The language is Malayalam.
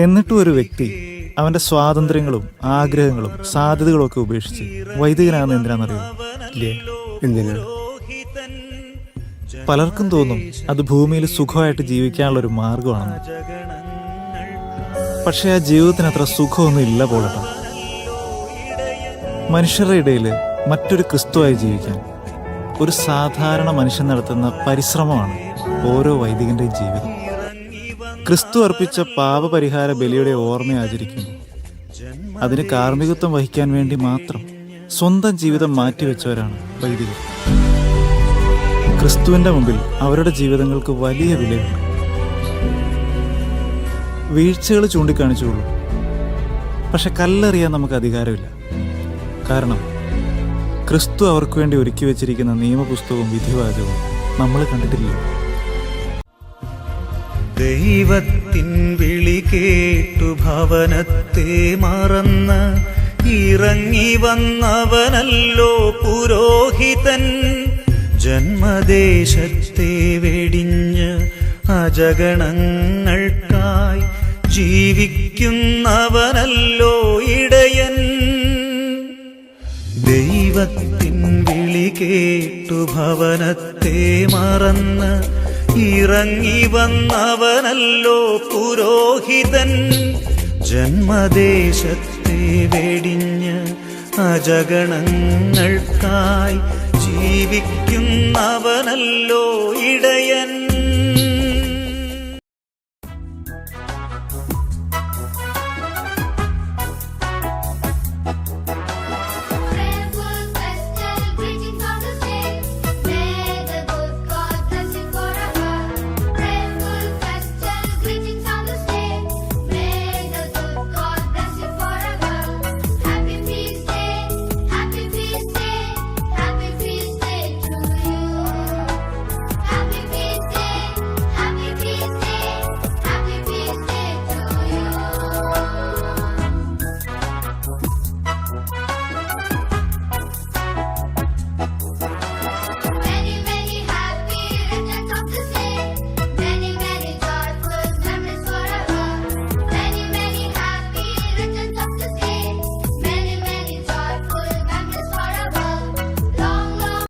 എന്നിട്ടും ഒരു വ്യക്തി അവന്റെ സ്വാതന്ത്ര്യങ്ങളും ആഗ്രഹങ്ങളും സാധ്യതകളും ഒക്കെ ഉപേക്ഷിച്ച് വൈദികനാകുന്ന എന്തിനാണെന്നറിയോ? ഇല്ലേ? എന്തിനാ? പലർക്കും തോന്നും അത് ഭൂമിയിൽ സുഖമായിട്ട് ജീവിക്കാനുള്ള ഒരു മാർഗമാണെന്ന്. പക്ഷെ ആ ജീവിതത്തിന് അത്ര സുഖമൊന്നും ഇല്ല പോലട്ടോ. മനുഷ്യരുടെ ഇടയിൽ മറ്റൊരു ക്രിസ്തുവായി ജീവിക്കാൻ ഒരു സാധാരണ മനുഷ്യൻ നടത്തുന്ന പരിശ്രമമാണ് ഓരോ വൈദികന്റെയും ജീവിതം. ക്രിസ്തു അർപ്പിച്ച പാപപരിഹാര ബലിയുടെ ഓർമ്മ ആചരിക്കുന്നു. അതിന് കാർമ്മികത്വം വഹിക്കാൻ വേണ്ടി മാത്രം സ്വന്തം ജീവിതം മാറ്റിവെച്ചവരാണ് വൈദികർ. ക്രിസ്തുവിന്റെ മുമ്പിൽ അവരുടെ ജീവിതങ്ങൾക്ക് വലിയ വിലയുണ്ട്. വീഴ്ചകൾ ചൂണ്ടിക്കാണിച്ചുള്ളൂ, പക്ഷെ കല്ലെറിയാൻ നമുക്ക് അധികാരമില്ല. കാരണം ക്രിസ്തു അവർക്ക് വേണ്ടി ഒരുക്കി വെച്ചിരിക്കുന്ന നിയമപുസ്തകവും വിധിവാചകവും നമ്മൾ കണ്ടിട്ടില്ല. ദൈവത്തിൻ വിളി കേട്ടു ഭവനത്തെ മറന്ന് ഇറങ്ങി വന്നവനല്ലോ പുരോഹിതൻ. ജന്മദേശത്തെ വെടിഞ്ഞ് അജഗണങ്ങൾക്കായി ജീവിക്കുന്നവനല്ലോ ഇടയൻ. ദൈവത്തിൻ വിളി കേട്ടു ഭവനത്തെ മറന്ന് ഇറങ്ങി വന്നവനല്ലോ പുരോഹിതൻ. ജന്മദേശത്തെ വെടിഞ്ഞ് അജഗണങ്ങൾക്കായി ജീവിക്കുന്നവനല്ലോ ഇടയൻ.